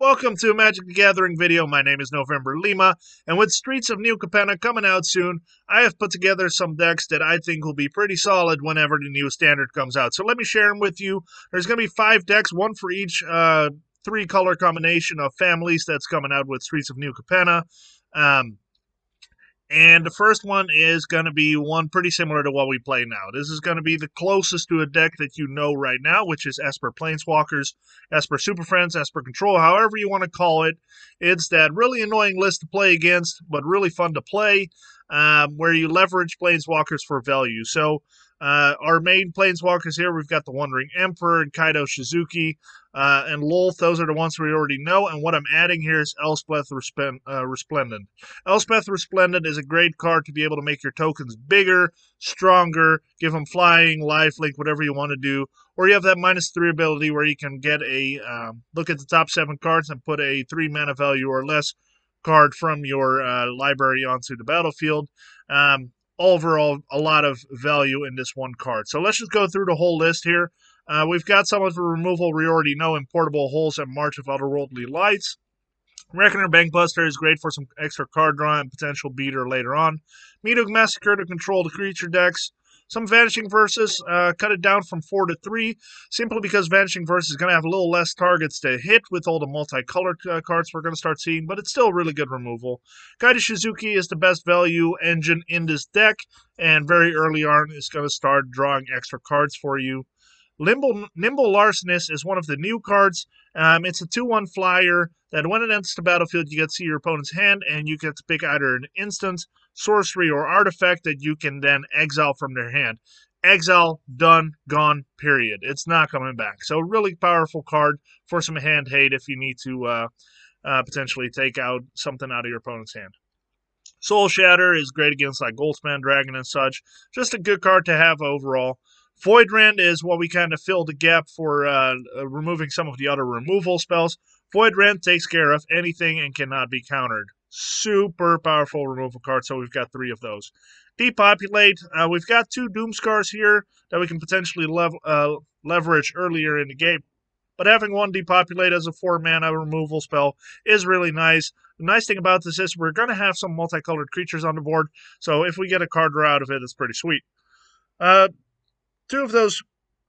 Welcome to a Magic the Gathering video. My name is November Lima, and with Streets of New Capenna coming out soon, I have put together some decks that I think will be pretty solid whenever the new standard comes out. So let me share them with you. There's going to be 5 decks, one for each 3-color combination of families that's coming out with Streets of New Capenna. And the first one is going to be one pretty similar to what we play now. This is going to be the closest to a deck that you know right now, which is Esper Planeswalkers, Esper Super Friends, Esper Control, however you want to call it. It's that really annoying list to play against, but really fun to play, where you leverage Planeswalkers for value. So our main Planeswalkers here, we've got the Wandering Emperor and Kaido Shizuki and Lolth. Those are the ones we already know. And what I'm adding here is Elspeth Resplendent. Elspeth Resplendent is a great card to be able to make your tokens bigger, stronger, give them flying, lifelink, whatever you want to do. Or you have that -3 ability where you can get a look at the top 7 cards and put a 3 mana value or less card from your library onto the battlefield. Overall, a lot of value in this one card. So let's just go through the whole list here. We've got some of the removal we already know in Portable Holes and March of Otherworldly Lights. Reckoner Bankbuster is great for some extra card draw and potential beater later on. Meadog Massacre to control the creature decks. Some Vanishing Verses, cut it down from 4 to 3, simply because Vanishing Verse is going to have a little less targets to hit with all the multicolored cards we're going to start seeing, but it's still really good removal. Kaido Shizuki is the best value engine in this deck, and very early on is going to start drawing extra cards for you. Nimble Larcenist is one of the new cards. It's a 2/1 flyer that when it enters the battlefield, you get to see your opponent's hand, and you get to pick either an instant, sorcery, or artifact that you can then exile from their hand. Exile, done, gone, period. It's not coming back. So really powerful card for some hand hate if you need to potentially take out something out of your opponent's hand. Soul Shatter is great against like Goldspan Dragon and such. Just a good card to have overall. Voidrand is what we kind of fill the gap for removing some of the other removal spells. Voidrand takes care of anything and cannot be countered. Super powerful removal card, so we've got 3 of those. Depopulate, we've got 2 Doomskars here that we can potentially leverage earlier in the game. But having 1 Depopulate as a 4-mana removal spell is really nice. The nice thing about this is we're going to have some multicolored creatures on the board, so if we get a card draw out of it, it's pretty sweet. 2 of those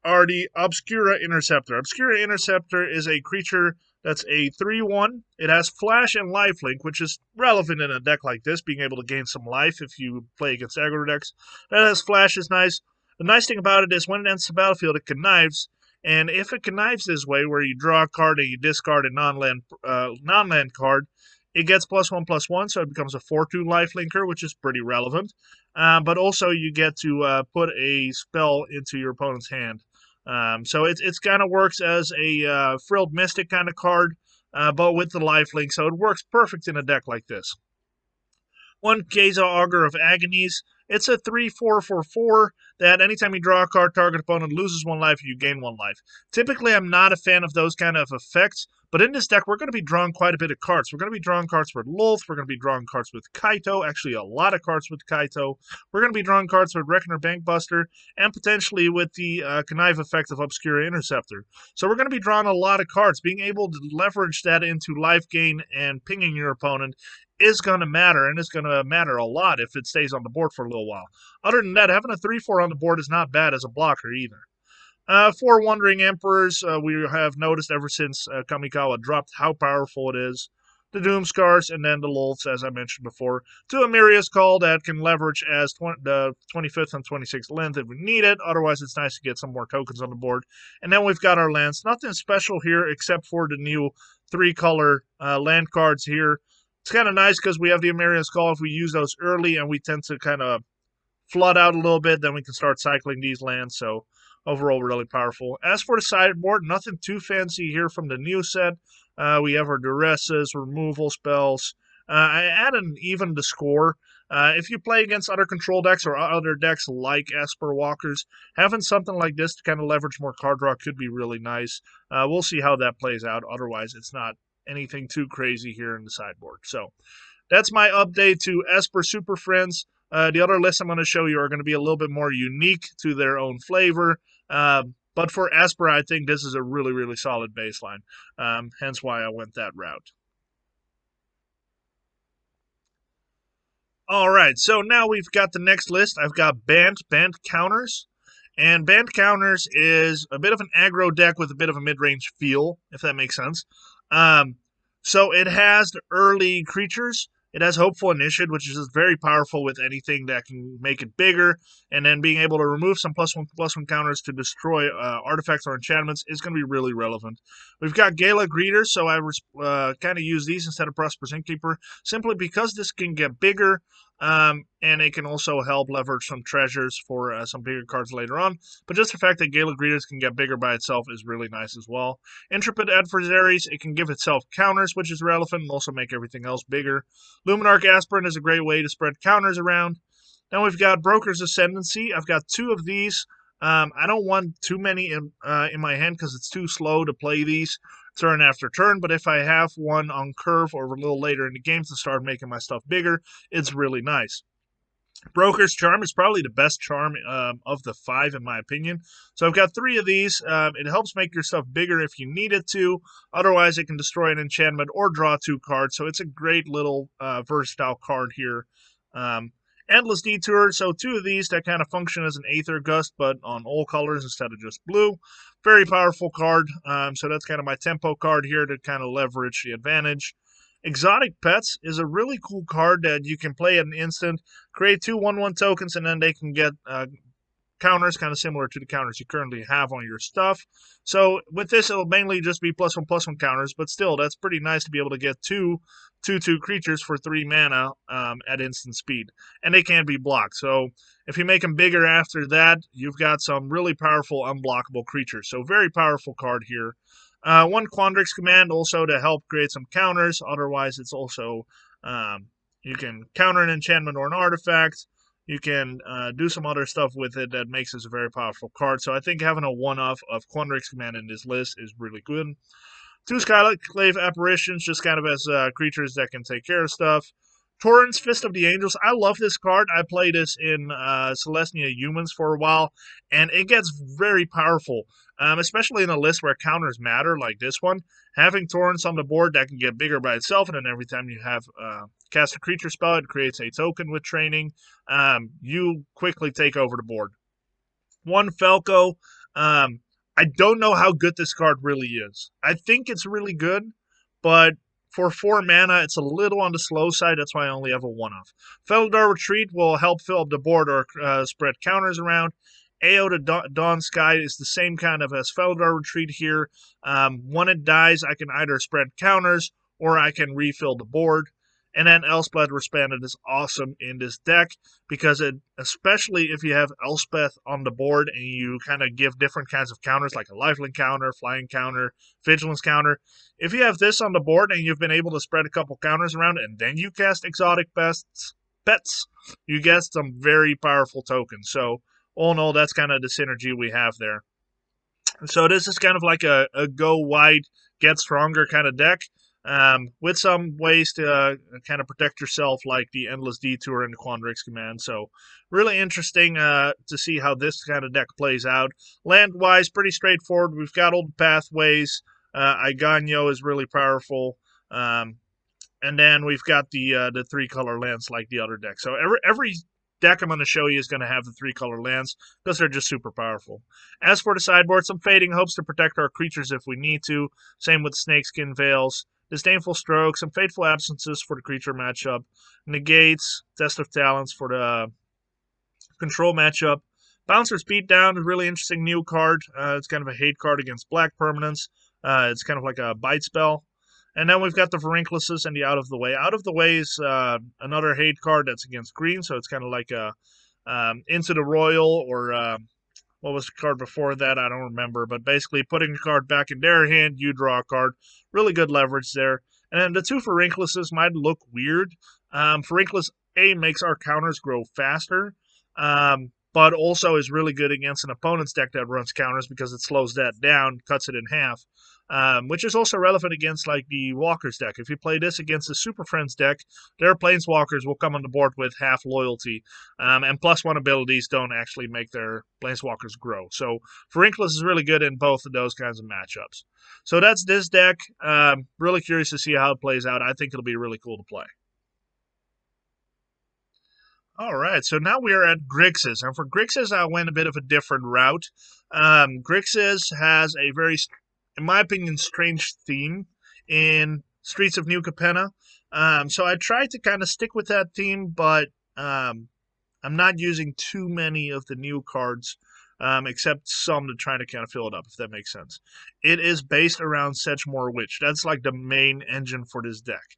are the Obscura Interceptor. Obscura Interceptor is a creature that's a 3/1. It has Flash and Lifelink, which is relevant in a deck like this, being able to gain some life if you play against aggro decks. That has Flash is nice. The nice thing about it is when it enters the battlefield, it connives. And if it connives this way, where you draw a card and you discard a non-land card, it gets +1/+1, so it becomes a 4/2 lifelinker, which is pretty relevant. But also you get to put a spell into your opponent's hand. So it's kind of works as a Frilled Mystic kind of card, but with the lifelink, so it works perfect in a deck like this. 1 Keza Augur of Agonies. It's a 3/4/4/4 that anytime you draw a card, target opponent loses 1 life, you gain 1 life. Typically, I'm not a fan of those kind of effects, but in this deck, we're going to be drawing quite a bit of cards. We're going to be drawing cards with Lolth. We're going to be drawing cards with Kaito. Actually, a lot of cards with Kaito. We're going to be drawing cards with Reckoner Bankbuster and potentially with the connive effect of Obscura Interceptor. So we're going to be drawing a lot of cards. Being able to leverage that into life gain and pinging your opponent is going to matter, and it's going to matter a lot if it stays on the board for a little while. Other than that, having a 3/4 on the board is not bad as a blocker either. 4 Wandering Emperors, we have noticed ever since Kamikawa dropped how powerful it is. The Doomskars, and then the Lolths, as I mentioned before. 2 Amiria's Call that can leverage as the 25th and 26th length if we need it. Otherwise, it's nice to get some more tokens on the board. And then we've got our lands. Nothing special here except for the new 3-color land cards here. It's kind of nice because we have the Amiria's Call. If we use those early and we tend to kind of flood out a little bit, then we can start cycling these lands. So overall, really powerful. As for the sideboard, nothing too fancy here from the new set. We have our Duresses, removal spells. I added even the score. If you play against other control decks or other decks like Esper Walkers, having something like this to kind of leverage more card draw could be really nice. We'll see how that plays out. Otherwise, it's not anything too crazy here in the sideboard. So that's my update to Esper Super Friends. The other lists I'm going to show you are going to be a little bit more unique to their own flavor. But for Esper, I think this is a really, really solid baseline. Hence why I went that route. All right, so now we've got the next list. I've got banned counters. And banned counters is a bit of an aggro deck with a bit of a mid-range feel, if that makes sense. Um, so it has early creatures. It has Hopeful Initiate, which is just very powerful with anything that can make it bigger. And then being able to remove some +1/+1 counters to destroy artifacts or enchantments is going to be really relevant. We've got Gala Greeters, so I kind of use these instead of Prosperous Innkeeper, simply because this can get bigger. And it can also help leverage some treasures for some bigger cards later on. But just the fact that Gala Greeters can get bigger by itself is really nice as well. Intrepid Adversaries, it can give itself counters, which is relevant, and also make everything else bigger. Luminarch Aspirant is a great way to spread counters around. Then we've got Broker's Ascendancy. I've got 2 of these. I don't want too many in my hand because it's too slow to play these turn after turn, but if I have one on curve or a little later in the game to start making my stuff bigger, it's really nice. Broker's Charm is probably the best charm of the 5 in my opinion. So I've got 3 of these. It helps make your stuff bigger if you need it to. Otherwise, it can destroy an enchantment or draw 2 cards. So it's a great little versatile card here. Endless Detour, so 2 of these that kind of function as an Aether Gust, but on all colors instead of just blue. Very powerful card, so that's kind of my tempo card here to kind of leverage the advantage. Exotic Pets is a really cool card that you can play at an instant, create 2 1/1 tokens, and then they can get counters, kind of similar to the counters you currently have on your stuff. So with this, it'll mainly just be +1/+1 counters, but still, that's pretty nice to be able to get 2/2 creatures for 3 mana at instant speed. And they can't be blocked. So if you make them bigger after that, you've got some really powerful unblockable creatures. So very powerful card here. 1 Quandrix command also to help create some counters. Otherwise, it's also you can counter an enchantment or an artifact. You can do some other stuff with it that makes this a very powerful card. So I think having a one-off of Quandrix command in this list is really good. 2 Skyclave Apparitions, just kind of as creatures that can take care of stuff. Torrent's Fist of the Angels. I love this card. I played this in Celestia Humans for a while, and it gets very powerful, especially in a list where counters matter, like this one. Having Torrents on the board that can get bigger by itself, and then every time you have cast a creature spell, it creates a token with training. You quickly take over the board. 1 Falco. I don't know how good this card really is. I think it's really good, but for 4 mana, it's a little on the slow side. That's why I only have a 1-off. Felidar Retreat will help fill up the board or spread counters around. Ao to Dawn Sky is the same kind of as Felidar Retreat here. When it dies, I can either spread counters or I can refill the board. And then Elspeth Respanded is awesome in this deck because especially if you have Elspeth on the board and you kind of give different kinds of counters like a lifelink counter, flying counter, vigilance counter. If you have this on the board and you've been able to spread a couple counters around and then you cast Exotic Pets, you get some very powerful tokens. So all in all, that's kind of the synergy we have there. So this is kind of like a go wide, get stronger kind of deck. With some ways to kind of protect yourself, like the Endless Detour and the Quandrix command. So, really interesting to see how this kind of deck plays out. Land-wise, pretty straightforward. We've got old pathways. Aiganyo is really powerful. And then we've got the 3-color lands like the other deck. So, every deck I'm going to show you is going to have the 3-color lands because they're just super powerful. As for the sideboard, some Fading Hopes to protect our creatures if we need to. Same with Snakeskin Veils. Disdainful Strokes, some Fateful Absences for the creature matchup, Negates, Test of Talents for the control matchup. Bouncer's Beatdown, a really interesting new card. It's kind of a hate card against black permanents. It's kind of like a bite spell. And then we've got the Verincluses and the Out of the Way. Out of the Way is another hate card that's against green, so it's kind of like a Into the Royal or what was the card before that? I don't remember. But basically, putting a card back in their hand, you draw a card. Really good leverage there. And then the 2 Verincluses might look weird. Verinclus A makes our counters grow faster. but also is really good against an opponent's deck that runs counters because it slows that down, cuts it in half. Which is also relevant against like the Walkers deck. If you play this against the Super Friends deck, their Planeswalkers will come on the board with half loyalty, and +1 abilities don't actually make their Planeswalkers grow. So Furinklis is really good in both of those kinds of matchups. So that's this deck. Really curious to see how it plays out. I think it'll be really cool to play. All right, so now we are at Grixis, and for Grixis, I went a bit of a different route. Grixis has a very, in my opinion, strange theme in Streets of New Capenna. So I tried to kind of stick with that theme, but I'm not using too many of the new cards, except some to try to kind of fill it up, if that makes sense. It is based around Sedgemoor Witch. That's like the main engine for this deck.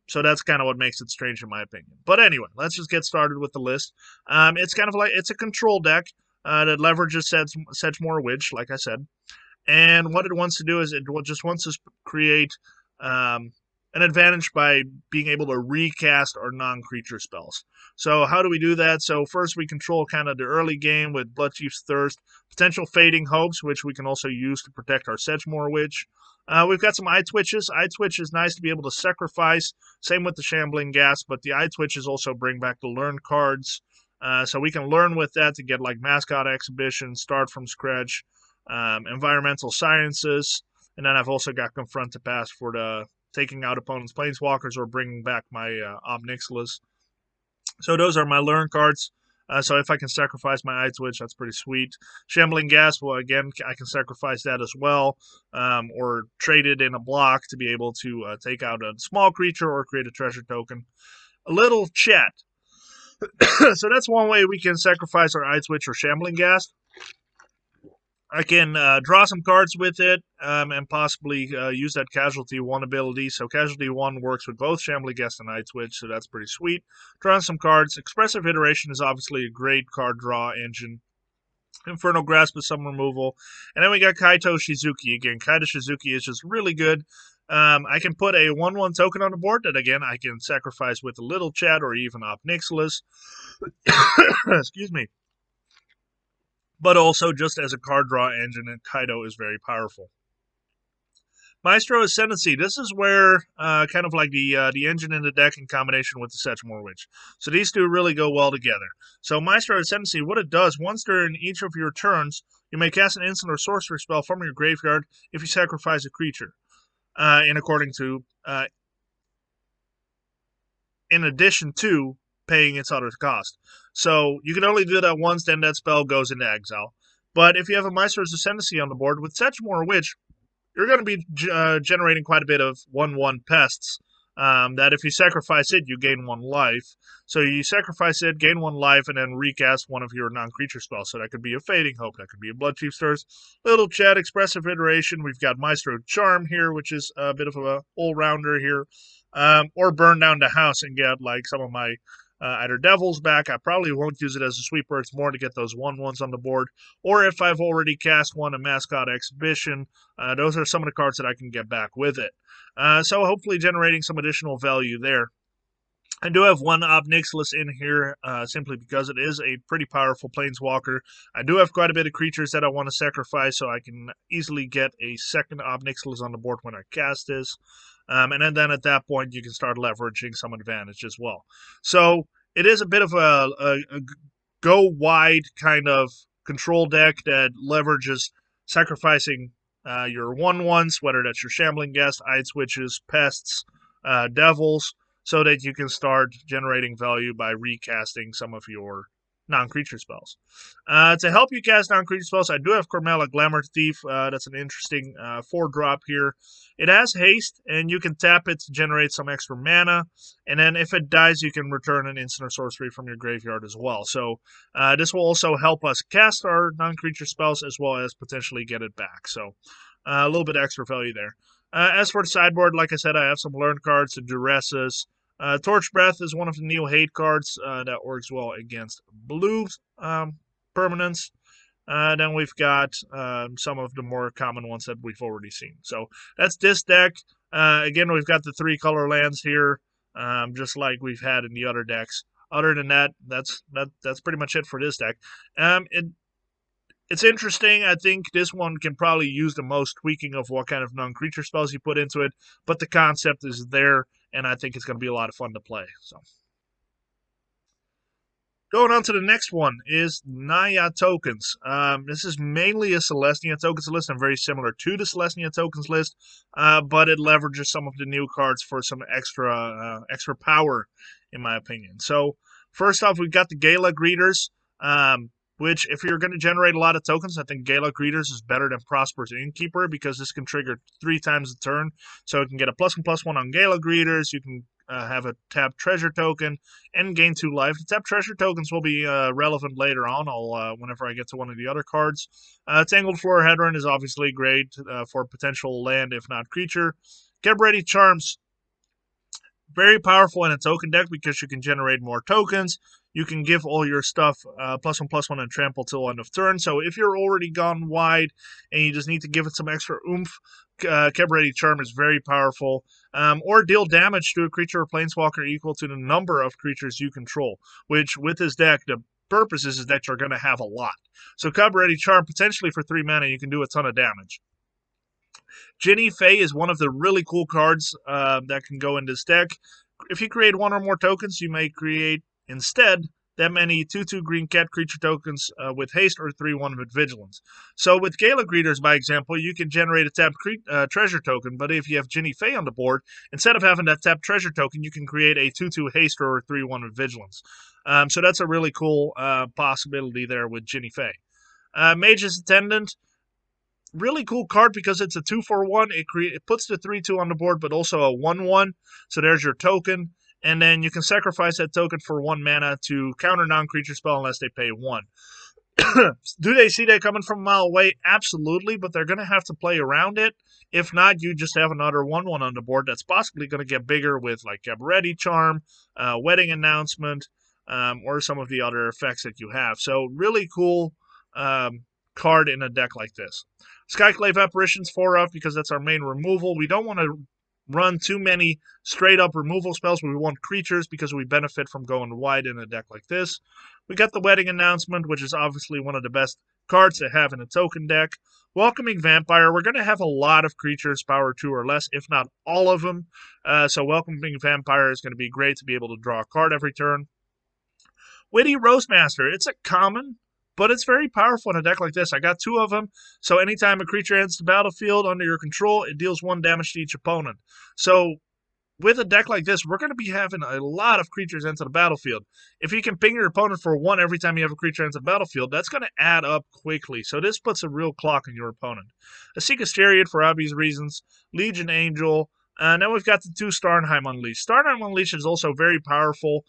So that's kind of what makes it strange in my opinion. But anyway, let's just get started with the list. It's kind of like, it's a control deck that leverages Sedgemoor Witch, like I said. And what it wants to do is it just wants to create an advantage by being able to recast our non-creature spells. So how do we do that? So first we control kind of the early game with Bloodchief's Thirst, potential Fading Hopes, which we can also use to protect our Sedgemoor Witch. We've got some Eye Twitches. Eye Twitch is nice to be able to sacrifice. Same with the Shambling Gas, but the Eye Twitches also bring back the Learn cards. So we can learn with that to get like Mascot Exhibition, Start from Scratch, Environmental Sciences, and then I've also got Confront to Pass for the taking out opponents' Planeswalkers or bringing back my Ob Nixilis. So those are my Learn cards. So if I can sacrifice my Eye Twitch, that's pretty sweet. Shambling Gas, well, again, I can sacrifice that as well, or trade it in a block to be able to take out a small creature or create a treasure token. A little chat. So that's one way we can sacrifice our Eye Twitch or Shambling Gas. I can draw some cards with it and possibly use that Casualty 1 ability. So Casualty 1 works with both Shambling Gas and Eye Twitch, so that's pretty sweet. Drawing some cards. Expressive Iteration is obviously a great card draw engine. Infernal Grasp with some removal. And then we got Kaito Shizuki. Again, Kaito Shizuki is just really good. I can put a 1/1 token on the board that, again, I can sacrifice with a little chat or even Ob Nixilis. Excuse me. But also just as a card draw engine, and Kaido is very powerful. Maestro Ascendancy. This is where kind of like the engine in the deck in combination with the Sedgemoor Witch. So these two really go well together. So Maestro Ascendancy, what it does, once during each of your turns, you may cast an instant or sorcery spell from your graveyard if you sacrifice a creature. In addition to paying its other cost. So you can only do that once, then that spell goes into exile. But if you have a Maestro's Ascendancy on the board, with Sedgemoor Witch, you're going to be generating quite a bit of 1/1 pests. That if you sacrifice it, you gain 1 life. So you sacrifice it, gain 1 life, and then recast one of your non-creature spells. So that could be a Fading Hope, that could be a Bloodchief's Thirst, Little Chat, Expressive Iteration. We've got Maestro Charm here, which is a bit of a all-rounder here. Or Burn Down the House and get like some of my either Devils back. I probably won't use it as a sweeper. It's more to get those 1/1s on the board. Or if I've already cast one, a Mascot Exhibition. Those are some of the cards that I can get back with it. So hopefully generating some additional value there. I do have one Ob Nixilis in here simply because it is a pretty powerful Planeswalker. I do have quite a bit of creatures that I want to sacrifice, so I can easily get a second Ob Nixilis on the board when I cast this. And then at that point, you can start leveraging some advantage as well. So it is a bit of a go wide kind of control deck that leverages sacrificing your 1/1s, whether that's your Shambling Guest, Eye Switches, Pests, Devils, so that you can start generating value by recasting some of your non-creature spells. To help you cast non-creature spells, I do have Cormella Glamour Thief. That's an interesting 4-drop here. It has haste, and you can tap it to generate some extra mana. And then if it dies, you can return an instant or sorcery from your graveyard as well. So this will also help us cast our non-creature spells as well as potentially get it back. So a little bit extra value there. As for the sideboard, like I said, I have some Learn cards, the Duresses. Torch Breath is one of the new hate cards that works well against blue permanents. Then we've got some of the more common ones that we've already seen. So that's this deck. Again, we've got the 3 color lands here, just like we've had in the other decks. Other than that, that's pretty much it for this deck. It's interesting. I think this one can probably use the most tweaking of what kind of non-creature spells you put into it, but the concept is there, and I think it's going to be a lot of fun to play. So, going on to the next one is Naya tokens. This is mainly a Celestia tokens list and very similar to the Celestia tokens list, but it leverages some of the new cards for some extra power, in my opinion. So, first off, we've got the Gala Greeters. Which, if you're going to generate a lot of tokens, I think Gala Greeters is better than Prosperous Innkeeper because this can trigger 3 times the turn. So it can get a +1/+1 on Gala Greeters. You can have a tapped treasure token and gain 2 life. The tapped treasure tokens will be relevant later on. Whenever I get to one of the other cards. Tangled Florahedron is obviously great for potential land, if not creature. Get Ready Charms. Very powerful in a token deck because you can generate more tokens. You can give all your stuff +1/+1 and trample till end of turn. So if you're already gone wide and you just need to give it some extra oomph, Kept Ready Charm is very powerful. Or deal damage to a creature or planeswalker equal to the number of creatures you control, which with this deck, the purpose is that you're going to have a lot. So Kept Ready Charm, potentially for 3 mana, you can do a ton of damage. Ginny Fae is one of the really cool cards that can go in this deck. If you create 1 or more tokens, you may create instead that many 2/2 green cat creature tokens with haste or 3/1 with vigilance. So with Gala Greeters, by example, you can generate a tapped treasure token, but if you have Ginny Fae on the board, instead of having that tapped treasure token, you can create a 2/2 haste or a 3/1 with vigilance. So that's a really cool possibility there with Ginny Fae. Mage's Attendant. Really cool card because it's a 2/1. It puts the 3/2 on the board, but also a 1/1. So there's your token. And then you can sacrifice that token for 1 mana to counter non-creature spell unless they pay 1. Do they see that coming from a mile away? Absolutely, but they're going to have to play around it. If not, you just have another 1/1 on the board that's possibly going to get bigger with like Kept Ready Charm, Wedding Announcement, or some of the other effects that you have. So really cool card in a deck like this. Skyclave Apparitions 4-up because that's our main removal. We don't want to run too many straight-up removal spells. We want creatures because we benefit from going wide in a deck like this. We got the Wedding Announcement, which is obviously one of the best cards to have in a token deck. Welcoming Vampire. We're going to have a lot of creatures, power 2 or less, if not all of them. So Welcoming Vampire is going to be great to be able to draw a card every turn. Witty Roastmaster. It's a common, but it's very powerful in a deck like this. I got 2 of them, so anytime a creature enters the battlefield under your control, it deals 1 damage to each opponent. So with a deck like this, we're going to be having a lot of creatures enter the battlefield. If you can ping your opponent for 1 every time you have a creature enter the battlefield, that's going to add up quickly. So this puts a real clock on your opponent. A Seeker's Chariot for obvious reasons. Legion Angel. Now we've got the 2 Starnheim Unleashed. Starnheim Unleashed is also very powerful.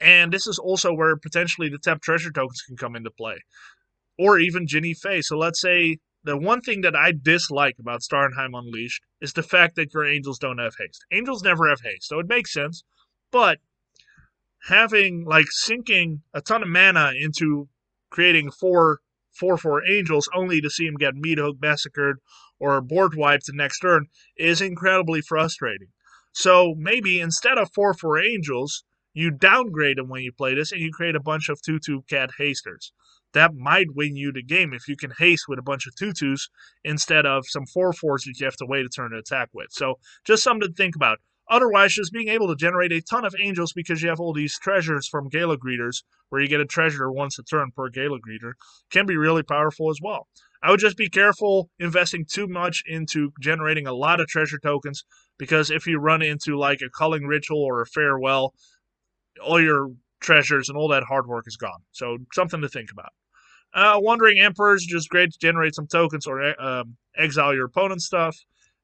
And this is also where potentially the tapped treasure tokens can come into play. Or even Ginny Fae. So let's say the one thing that I dislike about Starnheim Unleashed is the fact that your angels don't have haste. Angels never have haste, so it makes sense. But having, sinking a ton of mana into creating 4/4 angels only to see them get Meat Hook massacred or board wiped the next turn is incredibly frustrating. So maybe instead of 4/4 angels, you downgrade them when you play this, and you create a bunch of 2/2 cat hasters. That might win you the game if you can haste with a bunch of 2/2s instead of some 4/4s that you have to wait a turn to attack with. So just something to think about. Otherwise, just being able to generate a ton of angels because you have all these treasures from Gala Greeters, where you get a treasure once a turn per Gala Greeter, can be really powerful as well. I would just be careful investing too much into generating a lot of treasure tokens, because if you run into like a Culling Ritual or a Farewell, all your treasures and all that hard work is gone. So something to think about. Wandering Emperors, just great to generate some tokens or exile your opponent's stuff.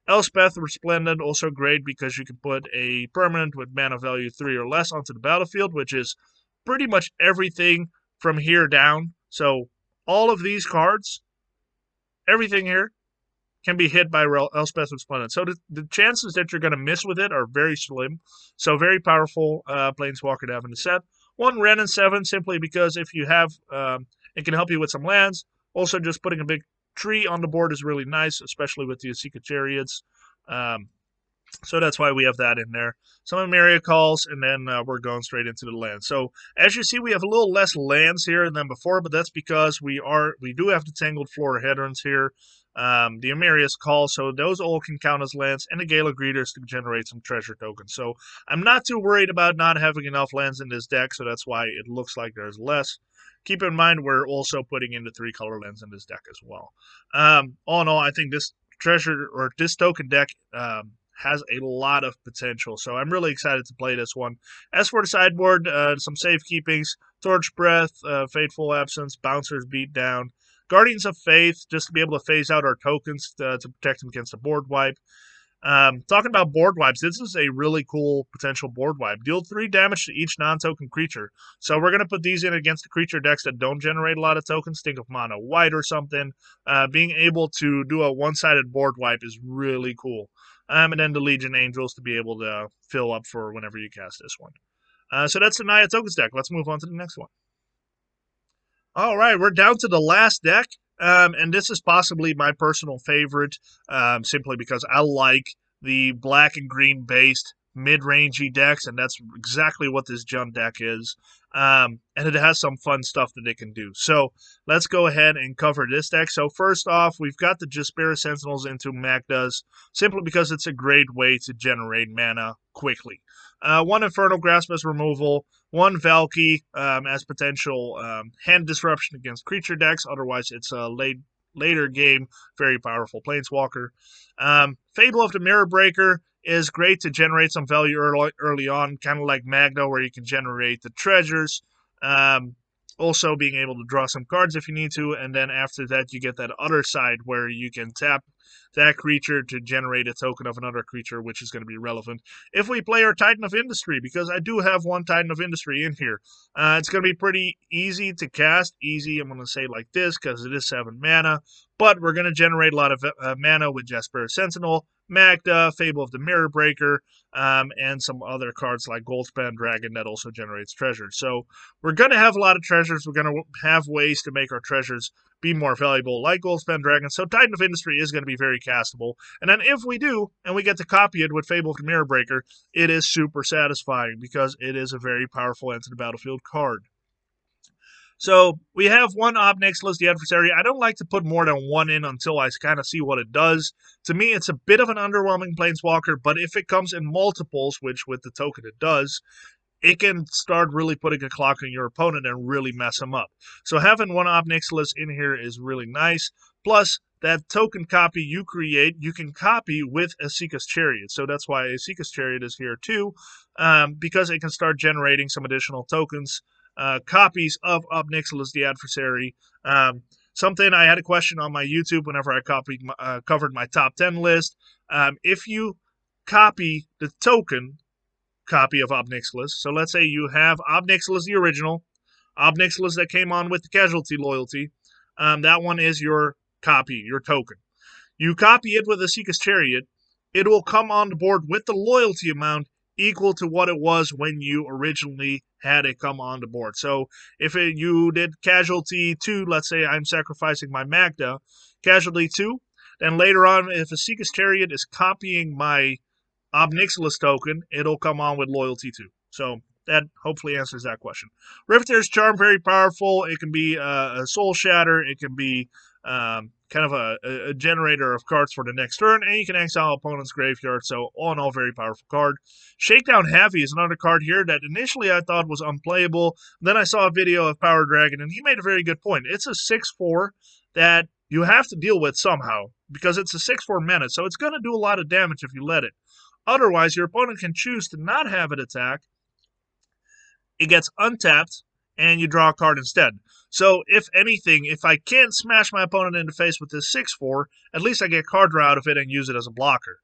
Elspeth Resplendent, also great because you can put a permanent with mana value 3 or less onto the battlefield, which is pretty much everything from here down. So all of these cards, everything here, can be hit by Elspeth Resplendent. So the chances that you're going to miss with it are very slim. So very powerful Planeswalker to have in the set. 1 Ren and 7, simply because if you have, it can help you with some lands. Also, just putting a big tree on the board is really nice, especially with the Seeker Chariots. So that's why we have that in there. Some Emeria calls, and then we're going straight into the land. So as you see, we have a little less lands here than before, but that's because we do have the Tangled Florahedrons here. The Emeria's call, so those all can count as lands, and the Gala Greeters to generate some treasure tokens. So I'm not too worried about not having enough lands in this deck, so that's why it looks like there's less. Keep in mind, we're also putting in the 3-color lands in this deck as well. All in all, I think this this token deck has a lot of potential. So I'm really excited to play this one. As for the sideboard, some safekeepings, Torch Breath, Fateful Absence, Bouncers Beat Down, Guardians of Faith, just to be able to phase out our tokens to protect them against a board wipe. Talking about board wipes, this is a really cool potential board wipe. Deal 3 damage to each non-token creature. So we're going to put these in against the creature decks that don't generate a lot of tokens. Think of Mono White or something. Being able to do a one-sided board wipe is really cool. And then the Legion Angels to be able to fill up for whenever you cast this one. So that's the Naya Tokens deck. Let's move on to the next one. All right, we're down to the last deck. And this is possibly my personal favorite, simply because I like the black and green based mid-rangey decks, and that's exactly what this Jund deck is. And it has some fun stuff that it can do. So let's go ahead and cover this deck. So first off, we've got the Jaspera Sentinels into Magdas, simply because it's a great way to generate mana quickly. 1 Infernal Grasp as removal, 1 Valky as potential hand disruption against creature decks. Otherwise, it's a later game, very powerful planeswalker. Fable of the Mirror Breaker is great to generate some value early on, kind of like Magna, where you can generate the treasures. Also being able to draw some cards if you need to, and then after that you get that other side where you can tap that creature to generate a token of another creature, which is going to be relevant if we play our Titan of Industry, because I do have 1 Titan of Industry in here. It's going to be pretty easy to cast. Easy, I'm going to say like this, because it is 7 mana, but we're going to generate a lot of mana with Jaspera Sentinel, Magda, Fable of the Mirror Breaker, and some other cards like Goldspan Dragon that also generates treasures. So we're going to have a lot of treasures. We're going to have ways to make our treasures be more valuable, like Goldspan Dragon. So Titan of Industry is going to be very castable. And then if we do, and we get to copy it with Fable of the Mirror Breaker, it is super satisfying because it is a very powerful enter the battlefield card. So we have 1 Ob Nixilis, the Adversary. I don't like to put more than 1 in until I kind of see what it does. To me, it's a bit of an underwhelming planeswalker, but if it comes in multiples, which with the token it does, it can start really putting a clock on your opponent and really mess him up. So having 1 Ob Nixilis in here is really nice. Plus, that token copy you create, you can copy with Esika's Chariot. So that's why Esika's Chariot is here too, because it can start generating some additional tokens. Copies of Ob Nixilis, the Adversary. Something I had a question on my YouTube whenever I covered my top 10 list. If you copy the token copy of Ob Nixilis, so let's say you have Ob Nixilis, the original, Ob Nixilis that came on with the casualty loyalty, that one is your copy, your token. You copy it with Esika's Chariot, it will come on the board with the loyalty amount equal to what it was when you originally had it come on the board. So if you did casualty 2, let's say I'm sacrificing my Magda, casualty 2, then later on, if Esika's Chariot is copying my Ob Nixilis token, it'll come on with loyalty 2. So that hopefully answers that question. Riveteur's Charm, very powerful. It can be a Soul Shatter. It can be kind of a generator of cards for the next turn, and you can exile opponent's graveyard. So all in all, very powerful card. Shakedown Heavy is another card here that initially I thought was unplayable. Then I saw a video of Power Dragon, and he made a very good point. It's a 6/4 that you have to deal with somehow, because it's a 6/4 mana, so it's going to do a lot of damage if you let it. Otherwise, your opponent can choose to not have it attack. It gets untapped, and you draw a card instead. So, if anything, if I can't smash my opponent in the face with this 6/4, at least I get card draw out of it and use it as a blocker.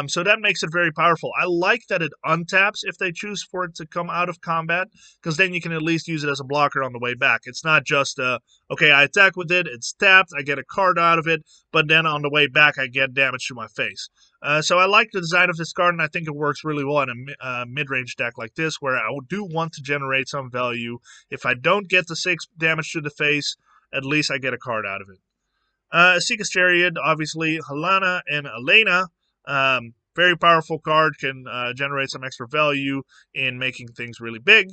So that makes it very powerful. I like that it untaps if they choose for it to come out of combat, because then you can at least use it as a blocker on the way back. It's not just, okay, I attack with it, it's tapped, I get a card out of it, but then on the way back I get damage to my face. So I like the design of this card, and I think it works really well in a mid-range deck like this, where I do want to generate some value. If I don't get the 6 damage to the face, at least I get a card out of it. Esika's Chariot, obviously, Helena and Elena. Very powerful card, can generate some extra value in making things really big.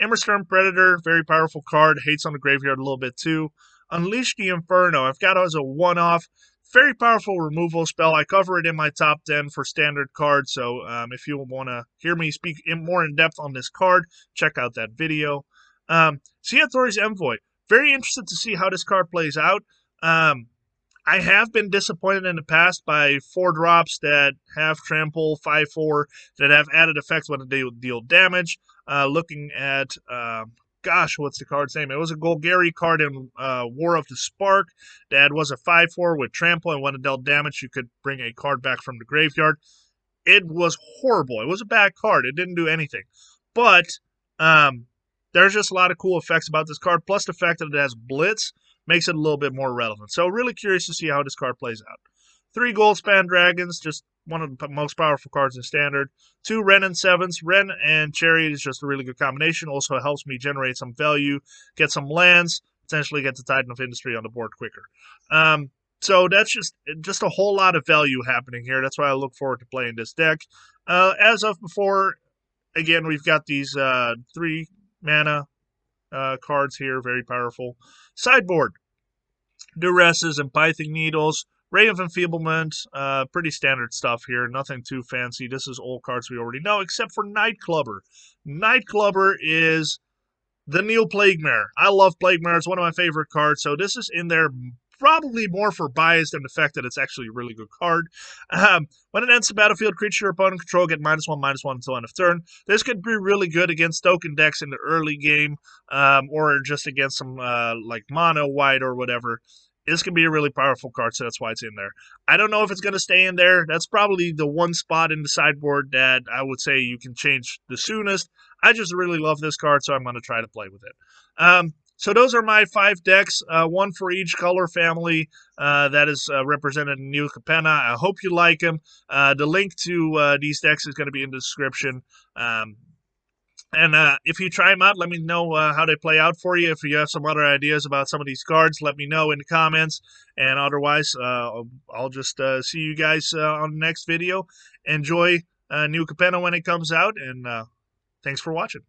Emberstorm Predator, very powerful card, hates on the graveyard a little bit too. Unleash the Inferno, I've got it as a one-off. Very powerful removal spell. I cover it in my top 10 for standard cards, so if you want to hear me speak more in depth on this card, check out that video. Sea Authority's Envoy. Very interested to see how this card plays out. I have been disappointed in the past by 4-drops that have trample 5/4 that have added effects when they deal damage. Looking at, what's the card's name? It was a Golgari card in War of the Spark that was a 5/4 with trample, and when it dealt damage, you could bring a card back from the graveyard. It was horrible. It was a bad card. It didn't do anything. But there's just a lot of cool effects about this card, plus the fact that it has Blitz makes it a little bit more relevant. So really curious to see how this card plays out. 3 Goldspan Dragons, just one of the most powerful cards in Standard. 2 Wrenn and 7s. Wrenn and Chariot is just a really good combination. Also helps me generate some value, get some lands, potentially get the Titan of Industry on the board quicker. So that's just a whole lot of value happening here. That's why I look forward to playing this deck. As of before, again, we've got these 3 mana cards here, very powerful. Sideboard, Duresses and Pithing Needles, Ray of Enfeeblement, pretty standard stuff here, nothing too fancy. This is old cards we already know, except for Nightclubber. Nightclubber is the Neil Plaguemare. I love Plaguemare, it's one of my favorite cards, so this is in there probably more for bias than the fact that it's actually a really good card. When it enters the battlefield, creature your opponent control get -1/-1 until end of turn. This could be really good against token decks in the early game, or just against some like mono white or whatever. This can be a really powerful card, so that's why it's in there. I don't know if it's going to stay in there. That's probably the one spot in the sideboard that I would say you can change the soonest. I just really love this card, so I'm going to try to play with it. So those are my 5 decks, one for each color family that is represented in New Capenna. I hope you like them. The link to these decks is going to be in the description. And if you try them out, let me know how they play out for you. If you have some other ideas about some of these cards, let me know in the comments. And otherwise, I'll just see you guys on the next video. Enjoy New Capenna when it comes out, and thanks for watching.